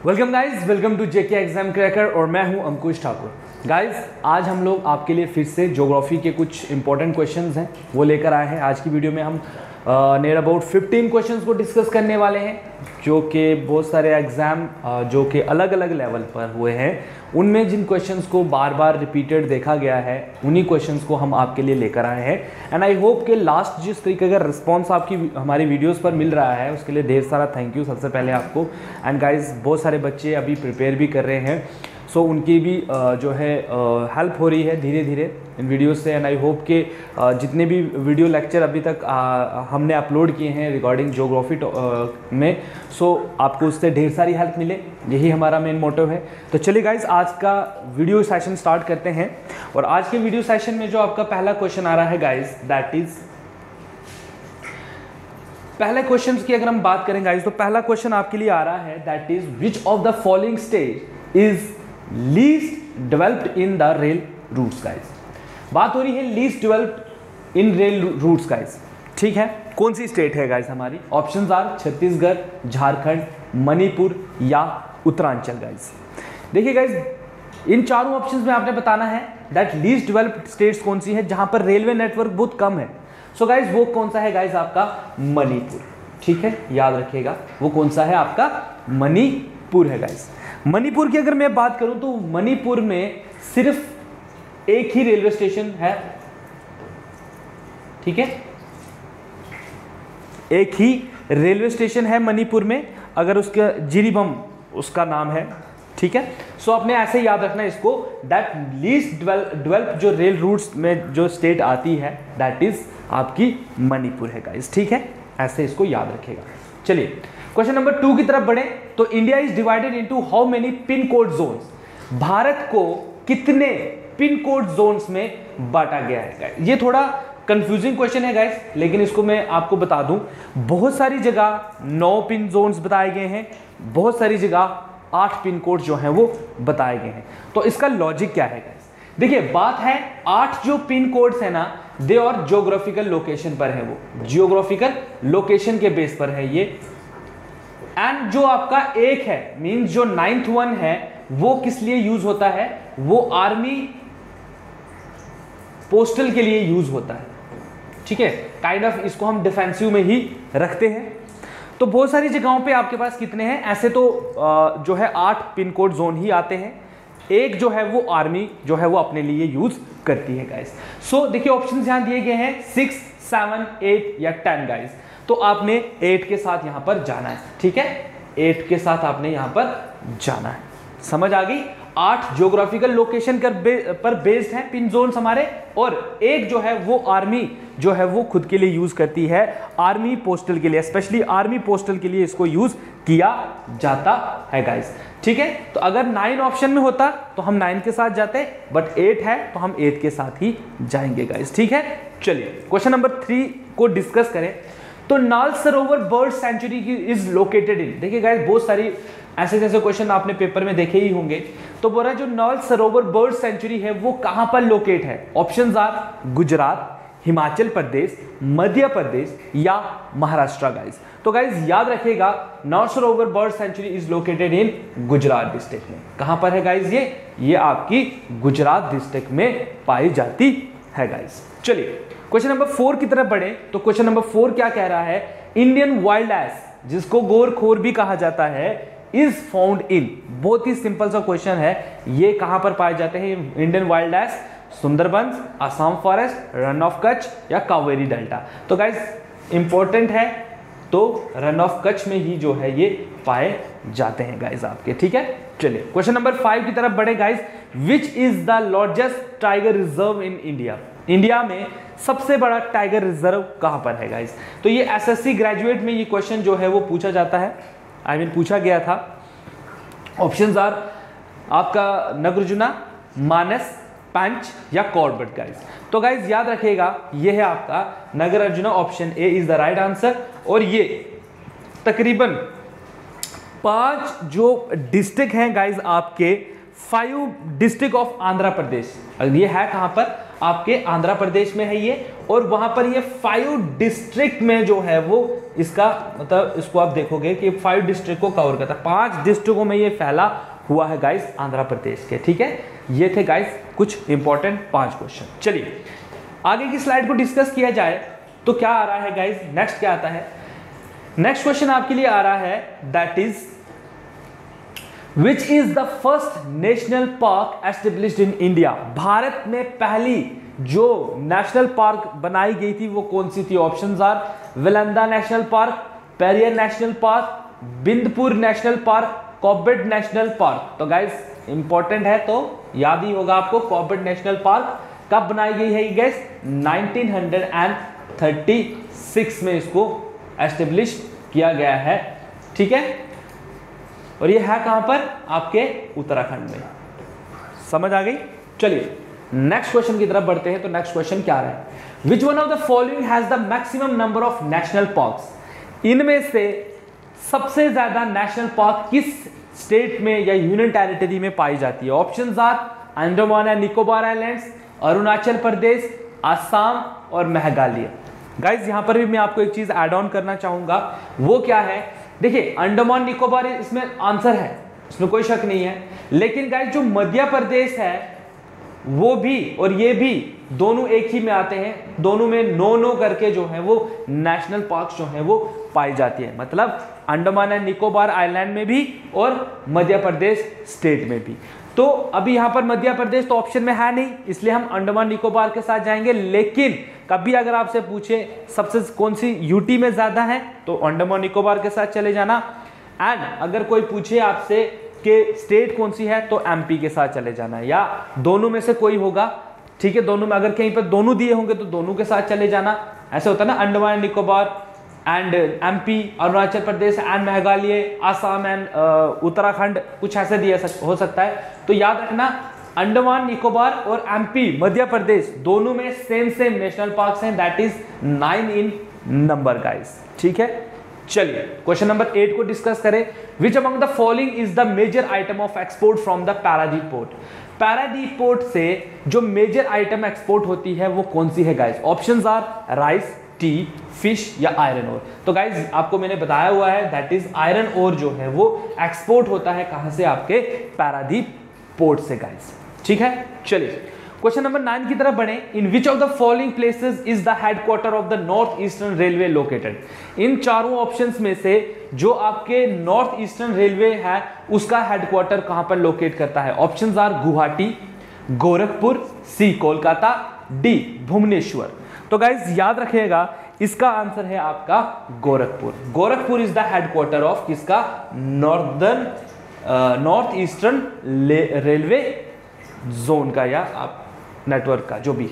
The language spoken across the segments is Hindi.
Welcome guys, welcome to JK exam cracker और मैं हूं अंकुश ठाकुर। गाइज आज हम लोग आपके लिए फिर से ज्योग्राफी के कुछ इंपॉर्टेंट क्वेश्चंस हैं वो लेकर आए हैं। आज की वीडियो में हम नियर अबाउट 15 क्वेश्चंस को डिस्कस करने वाले हैं जो कि बहुत सारे एग्ज़ाम जो कि अलग अलग लेवल पर हुए हैं उनमें जिन क्वेश्चंस को बार बार रिपीटेड देखा गया है उन्हीं क्वेश्चंस को हम आपके लिए लेकर आए हैं। एंड आई होप कि लास्ट जिस तरीके का रिस्पॉन्स आपकी हमारी वीडियोस पर मिल रहा है उसके लिए ढेर सारा थैंक यू सबसे पहले आपको। एंड गाइज बहुत सारे बच्चे अभी प्रिपेयर भी कर रहे हैं, सो उनकी भी जो है हेल्प हो रही है धीरे धीरे इन वीडियो से। एंड आई होप कि जितने भी वीडियो लेक्चर अभी तक हमने अपलोड किए हैं रिगार्डिंग ज्योग्राफी में, सो आपको उससे ढेर सारी हेल्प मिले, यही हमारा मेन मोटिव है। तो चलिए गाइज आज का वीडियो सेशन स्टार्ट करते हैं। और आज के वीडियो सेशन में जो आपका पहला क्वेश्चन आ रहा है गाइज, दैट इज पहले क्वेश्चन की अगर हम बात करें गाइज तो पहला क्वेश्चन आपके लिए आ रहा है that is which of the following state is least developed in the rail routes guys. बात हो रही है least developed in rail routes guys, ठीक है। कौन सी स्टेट है गाइज हमारी? ऑप्शंस आर छत्तीसगढ़, झारखंड, मणिपुर या उत्तरांचल गाइज। देखिए गाइज इन चारों ऑप्शंस में आपने बताना है दैट लीस्ट डेवलप्ड स्टेट्स कौन सी है जहां पर रेलवे नेटवर्क बहुत कम है। सो गाइज वो कौन सा है गाइज? आपका मणिपुर, ठीक है, याद रखिएगा वो कौन सा है आपका? मणिपुर है गाइज। मणिपुर की अगर मैं बात करूं तो मणिपुर में सिर्फ एक ही रेलवे स्टेशन है, ठीक है, एक ही रेलवे स्टेशन है मणिपुर में, अगर उसका जिरीबम उसका नाम है, ठीक है। सो आपने ऐसे याद रखना इसको दैट लीस्ट डेवलप जो रेल रूट्स में जो स्टेट आती है दैट इज आपकी मणिपुर है गाइस, ठीक है, ऐसे इसको याद रखिएगा। चलिए क्वेश्चन नंबर 2 की तरफ बढ़े तो India is divided into how many pin code zones. Bharat को कितने पिन कोड जोन्स में बांटा गया है गाइस? ये थोड़ा कंफ्यूजिंग क्वेश्चन है गाइस, लेकिन इसको मैं आपको बता दूं बहुत सारी जगह 9 पिन जोन्स बताए गए हैं, बहुत सारी जगह 8 पिन कोड जो हैं वो बताए गए हैं। तो इसका लॉजिक क्या है गाइस? देखिए बात है 8 जो पिन कोड्स है ना दे और ज्योग्राफिकल लोकेशन पर है, वो जियोग्राफिकल लोकेशन के बेस पर है ये। एंड जो आपका एक है मींस जो 9th वन है वो किस लिए यूज होता है? वो आर्मी पोस्टल के लिए यूज होता है, ठीक है, काइंड ऑफ इसको हम डिफेंसिव में ही रखते हैं। तो बहुत सारी जगहों पे आपके पास कितने हैं? ऐसे तो जो है 8 पिन कोड जोन ही आते हैं, एक जो है वो आर्मी जो है वो अपने लिए यूज करती है गाइस। सो देखिए ऑप्शन यहां दिए गए हैं 6, 7, 8 या 10 गाइस। तो आपने 8 के साथ यहां पर जाना है, ठीक है, 8 के साथ आपने यहां पर जाना है। समझ आ गई? 8 ज्योग्राफिकल लोकेशन पर बेस्ड है पिन जोन्स हमारे, और एक जो है वो आर्मी जो है वो खुद के लिए यूज करती है, आर्मी पोस्टल के लिए, स्पेशली आर्मी पोस्टल के लिए इसको यूज किया जाता है गाइस, ठीक है। तो अगर 9 ऑप्शन में होता तो हम 9 के साथ जाते, बट 8 है तो हम 8 के साथ ही जाएंगे गाइस, ठीक है। चलिए क्वेश्चन नंबर 3 को डिस्कस करें तो नाल सरोवर bird sanctuary is located in. देखिए गाइस बहुत सारी ऐसे जैसे क्वेश्चन आपने पेपर में देखे ही होंगे। तो बोल रहा है जो नाल सरोवर बर्ड सेंचुरी है वो कहां पर लोकेट है? ऑप्शंस आर गुजरात, हिमाचल प्रदेश, मध्य प्रदेश या महाराष्ट्र गाइस। तो गाइस याद रखिएगा नाल सरोवर bird sanctuary is located in Gujarat district में। कहां पर है गाइस? ये आपकी गुजरात डिस्ट्रिक्ट में पाई जाती है गाइस। चलिए क्वेश्चन नंबर 4 की तरफ बढ़े तो क्वेश्चन नंबर 4 क्या कह रहा है? इंडियन वाइल्ड एस, जिसको गोरखोर भी कहा जाता है, इज फाउंड इन। बहुत ही सिंपल सा क्वेश्चन है, ये कहां पर पाए जाते हैं Indian wild ass? Sundarbans, Assam forest, run of Kutch या कावेरी डेल्टा। तो गाइस इंपॉर्टेंट है तो रन ऑफ कच्छ में ही जो है ये पाए जाते हैं गाइस आपके, ठीक है। चलिए क्वेश्चन नंबर 5 की तरफ बढ़े guys. Which is the largest tiger reserve in India? India में सबसे बड़ा टाइगर रिजर्व कहां पर है गाइस? तो ये एसएससी ग्रेजुएट में ये क्वेश्चन जो है वो पूछा जाता है, पूछा गया था। ऑप्शंस आर आपका नागार्जुन, मानस, पंच या कॉर्बेट गाइस। तो गाइस याद रखिएगा ये है आपका Nagarjun, option A is the right answer. और ये तकरीबन 5 जो डिस्ट्रिक्ट हैं गाइस आपके, 5 डिस्ट्रिक्ट ऑफ आंध्र प्रदेश। ये है कहां पर? आपके आंध्र प्रदेश में है ये। और वहां पर ये 5 डिस्ट्रिक्ट में जो है वो इसका मतलब इसको आप देखोगे कि 5 डिस्ट्रिक्ट को कवर करता है, 5 डिस्ट्रिक्टों में ये फैला हुआ है गाइस आंध्र प्रदेश के। ठीक है, ये थे गाइस कुछ इंपॉर्टेंट 5 क्वेश्चन। चलिए आगे की स्लाइड को डिस्कस किया जाए तो क्या आ रहा है गाइस, नेक्स्ट क्या आता है, नेक्स्ट क्वेश्चन आपके लिए आ रहा है that is which is the first national park established in India. Bharat में पहली जो नेशनल पार्क बनाई गई थी वो कौन सी थी? ऑप्शंस आर विलंदा national park, Periyar national park, Bindpur national park, Corbett national park. तो गाइस इंपॉर्टेंट है तो याद ही होगा आपको, कॉर्बेट नेशनल पार्क कब बनाई गई है गाइस? 1936 में इसको एस्टेब्लिश किया गया है। ठीक है, और ये है कहां पर? आपके उत्तराखंड में। समझ आ गई? चलिए नेक्स्ट क्वेश्चन की तरफ बढ़ते हैं। तो नेक्स्ट क्वेश्चन क्या रहा है, विच one of the following has the maximum number of national parks. इनमें से सबसे ज्यादा नेशनल पार्क किस स्टेट में या यूनियन टेरिटरी में पाई जाती है? Options are Andaman and Nicobar islands, Arunachal Pradesh, Assam और मेघालय। गाइज यहां पर भी मैं आपको एक चीज ऐड ऑन करना चाहूंगा, वो क्या है, देखिए अंडमान निकोबार इसमें आंसर है, इसमें कोई शक नहीं है, लेकिन गाइज जो मध्य प्रदेश है वो भी और ये भी दोनों एक ही में आते हैं, दोनों में नो करके जो है वो नेशनल पार्क जो है वो पाई जाती है। मतलब अंडमान एंड निकोबार आइलैंड में भी और मध्य प्रदेश स्टेट में भी। तो अभी यहां पर मध्य प्रदेश तो ऑप्शन में है नहीं, इसलिए हम अंडमान निकोबार के साथ जाएंगे। लेकिन कभी अगर आपसे पूछे सबसे कौन सी यूटी में ज्यादा है तो अंडमान निकोबार के साथ चले जाना, एंड अगर कोई पूछे आपसे कि स्टेट कौन सी है तो एमपी के साथ चले जाना, या दोनों में से कोई होगा। ठीक है, दोनों में अगर कहीं पर दोनों दिए होंगे तो दोनों के साथ चले जाना। ऐसे होता है ना, Andaman and Nicobar and MP, Arunachal Pradesh and Meghalaya, Assam and Uttarakhand, कुछ ऐसे दिया हो सकता है। तो याद रखना अंडमान निकोबार और एमपी मध्य प्रदेश दोनों में सेम नेशनल पार्क्स हैं, that is 9 in number guys. ठीक है, चलिए क्वेश्चन नंबर 8 को डिस्कस करें। Which among the following is the major item of export from the Paradip port. Paradip port से जो मेजर आइटम एक्सपोर्ट होती है वो कौन सी है guys? Options are rice, tea, fish या आयरन ओर। तो गाइस आपको मैंने बताया हुआ है दैट इज आयरन ओर जो है वो एक्सपोर्ट होता है कहां से? आपके पारादीप पोर्ट से गाइस। ठीक है, चलिए क्वेश्चन नंबर 9 की तरफ बढ़े। In which of the following places is the headquarter of the north eastern railway located. इन चारों ऑप्शंस में से जो आपके नॉर्थ ईस्टर्न रेलवे है उसका हेडक्वार्टर कहां पर लोकेट करता है? Options are Guwahati, Gorakhpur, C Kolkata, D Bhubaneswar. तो गाइज याद रखिएगा इसका आंसर है आपका Gorakhpur. Gorakhpur is the headquarter of किसका? नॉर्थ ईस्टर्न रेलवे जोन का या आप नेटवर्क का, जो भी।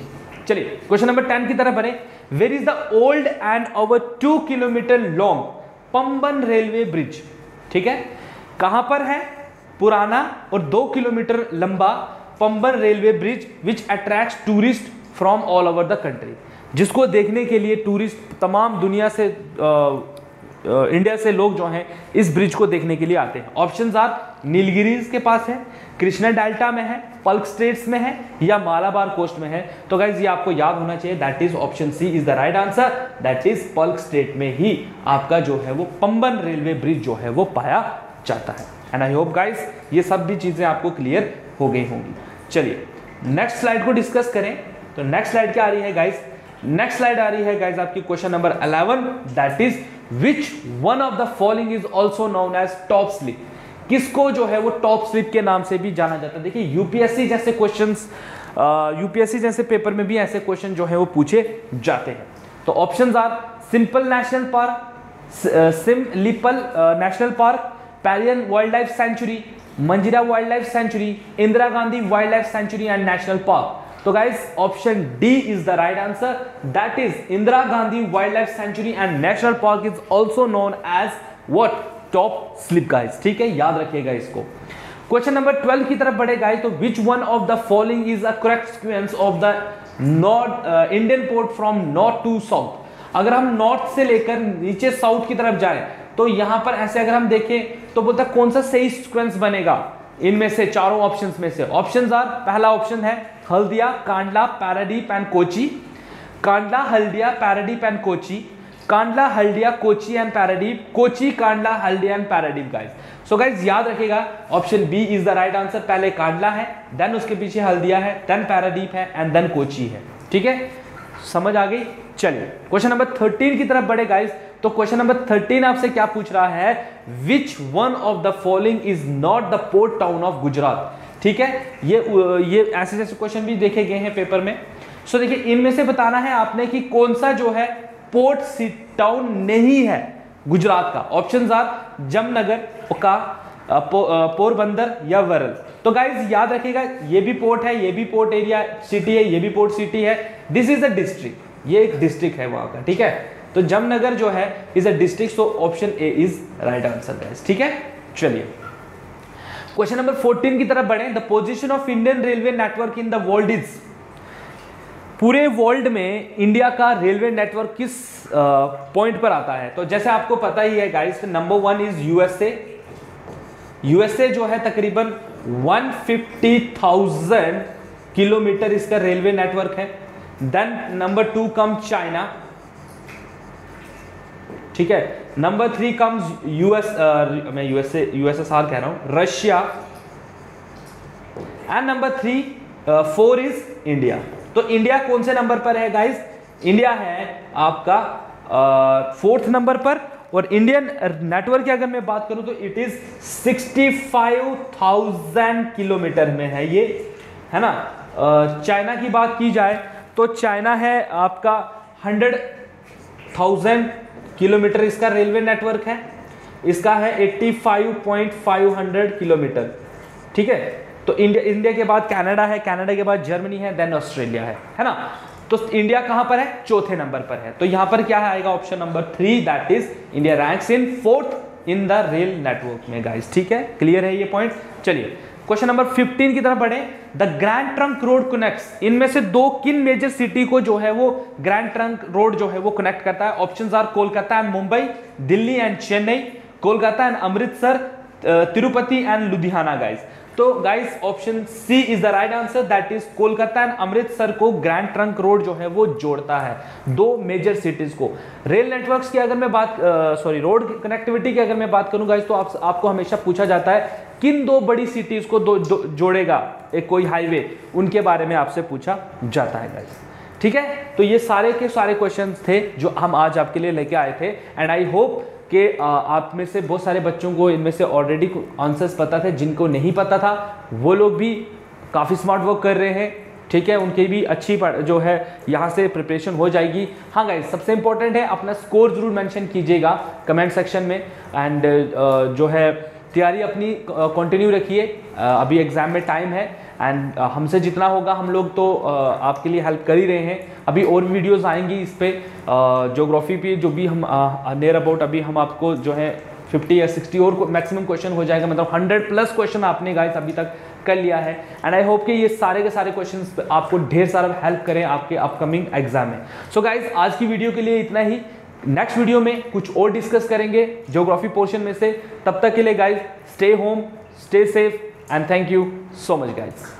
चलिए क्वेश्चन नंबर 10 की तरफ बढ़े। Where is the old and over 2 kilometre long Pamban railway bridge. ठीक है, कहां पर है? पुराना और 2 किलोमीटर लंबा Pamban railway bridge which attracts tourist from all over the country, जिसको देखने के लिए टूरिस्ट तमाम दुनिया से इंडिया से लोग जो हैं इस ब्रिज को देखने के लिए आते हैं। ऑप्शंस आर नीलगिरीज के पास है, कृष्णा डेल्टा में है, पल्क स्टेट्स में है या मालाबार कोस्ट में है। तो गाइज ये आपको याद होना चाहिए, that is option C is the right answer, that is पल्क स्टेट में ही आपका जो है वो पंबन रेलवे ब्रिज जो है वो पाया जाता है। एंड आई होप गाइज ये सब भी चीजें आपको क्लियर हो गई होंगी। चलिए नेक्स्ट स्लाइड को डिस्कस करें। तो नेक्स्ट स्लाइड क्या आ रही है गाइज? नेक्स्ट स्लाइड आ रही है गाइज आपकी question number 11, that is which one of the following is also known as top slip. किसको जो है वो टॉप स्लिप के नाम से भी जाना जाता है? देखिए यूपीएससी जैसे क्वेश्चंस, यूपीएससी जैसे पेपर में भी ऐसे क्वेश्चन जो है वो पूछे जाते हैं। तो options are Simlipal national park, Simlipal national park, Periyar wildlife sanctuary, Manjira wildlife sanctuary, Indira Gandhi wildlife sanctuary and national park. तो guys option D is the right answer, that is Indira Gandhi wildlife sanctuary and national park is also known as what? Top slip guys. ठीक है, याद रखिएगा इसको। क्वेश्चन नंबर 12 की तरफ बढ़े गाइस। तो which one of the following is a correct sequence of the north Indian port from north to south. अगर हम नॉर्थ से लेकर नीचे साउथ की तरफ जाएं तो यहां पर ऐसे अगर हम देखें तो बोलता कौन सा सही सीक्वेंस बनेगा इनमें से चारों ऑप्शंस में से? ऑप्शंस आर, पहला ऑप्शन है Haldia, Kandla, Paradip and Kochi. Kandla, Haldia, Paradip and Kochi, Kandla, Haldia, Kochi and Paradip, Kochi, Kandla, Haldia and Paradip guys. So guys याद रखिएगा option B is the right answer. पहले कांडला है, देन उसके पीछे हल्दिया है, देन पैराडीप है एंड देन कोची है। ठीक है, समझ आ गई। चलिए क्वेश्चन नंबर 13 की तरफ बढ़े गाइस। तो क्वेश्चन नंबर 13 आपसे क्या पूछ रहा है, विच one of the following is not the port town of Gujarat. ठीक है, ये ऐसे जैसे क्वेश्चन भी देखे गए हैं पेपर में। सो देखिए इनमें से बताना है आपने कि कौन सा जो है पोर्ट टाउन नहीं है गुजरात का। ऑप्शंस आर जमनगर, ओका, पोरबंदर या वरल। तो गाइज याद रखिएगा ये भी पोर्ट है, ये भी पोर्ट एरिया सिटी है, ये भी पोर्ट सिटी है। दिस इज अ डिस्ट्रिक्ट, ये एक डिस्ट्रिक्ट है वहां का। ठीक है, तो जमनगर जो है is a district, so option A is right answer guys. ठीक है, चलिए क्वेश्चन नंबर 14 की तरफ बढ़े। The position of Indian railway network in the world is, पूरे वर्ल्ड में इंडिया का रेलवे नेटवर्क किस पॉइंट पर आता है। तो जैसे आपको पता ही है guys, number 1 is USA. USA जो है तकरीबन 150,000 किलोमीटर इसका रेलवे नेटवर्क है। देन नंबर 2 कम चाइना। ठीक है, नंबर 3 कम्स मैं यूएसएसआर कह रहा हूं, Russia, and number 4 is India. तो इंडिया कौन से नंबर पर है गाइस, इंडिया है आपका 4th नंबर पर। और इंडियन नेटवर्क की अगर मैं बात करूं तो इट इज 65,000 किलोमीटर में है ये, है ना। चाइना की बात की जाए तो चाइना है आपका 100,000 किलोमीटर इसका रेलवे नेटवर्क है, इसका है 85,500 किलोमीटर। ठीक है, तो इंडिया के बाद कनाडा है, कनाडा के बाद जर्मनी है, देन ऑस्ट्रेलिया है ना। तो इंडिया कहां पर है, 4थे नंबर पर है। तो यहां पर क्या आएगा, option number 3, that is India ranks in 4th in the rail network में गाइस। ठीक है, क्लियर है ये पॉइंट। चलिए क्वेश्चन नंबर 15 की तरफ बढ़े। The grand trunk road connects, इनमें से दो किन मेजर सिटी को जो है वो ग्रैंड ट्रंक रोड जो है वो कनेक्ट करता है। Options are Kolkata and Mumbai, Delhi and Chennai, Kolkata and Amritsar, Tirupati and Ludhiana guys. तो guys option C is the right answer, that is Kolkata and Amritsar को ग्रैंड ट्रंक रोड जो है वो जोड़ता है, दो मेजर सिटीज को। रेल नेटवर्क्स की अगर मैं बात रोड कनेक्टिविटी की अगर मैं बात करूं गाइस, तो आपको हमेशा पूछा जाता है किन दो बड़ी सिटीज को जोड़ेगा एक कोई हाईवे, उनके बारे में आपसे पूछा जाता है गाइस। ठीक है, तो ये सारे के सारे क्वेश्चंस थे जो हम आज आपके लिए लेके आए थे, एंड आई होप कि आप में से बहुत सारे बच्चों को इनमें से ऑलरेडी आंसर्स पता थे। जिनको नहीं पता था वो लोग भी काफ़ी स्मार्ट वर्क कर रहे हैं। ठीक है, उनकी भी अच्छी जो है यहाँ से प्रिपरेशन हो जाएगी। हाँ गाइस, सबसे इंपॉर्टेंट है अपना स्कोर जरूर मेंशन कीजिएगा कमेंट सेक्शन में, एंड जो है तैयारी अपनी कंटिन्यू रखिए। अभी एग्जाम में टाइम है, एंड हमसे जितना होगा हम लोग तो आपके लिए हेल्प कर ही रहे हैं। अभी और भी वीडियोस आएंगी इस पे, ज्योग्राफी पे जो भी हम नियर अबाउट अभी हम आपको जो है 50 या 60 और मैक्सिमम क्वेश्चन हो जाएगा, मतलब 100+ क्वेश्चन आपने गाइस अभी तक कर लिया है। एंड आई होप कि ये सारे के सारे क्वेश्चंस आपको ढेर सारा हेल्प करें आपके अपकमिंग एग्जाम में। सो गाइस आज की वीडियो के लिए इतना ही। नेक्स्ट वीडियो में कुछ और डिस्कस करेंगे ज्योग्राफी पोर्शन में से। तब तक के लिए guys stay home, stay safe, and thank you so much guys.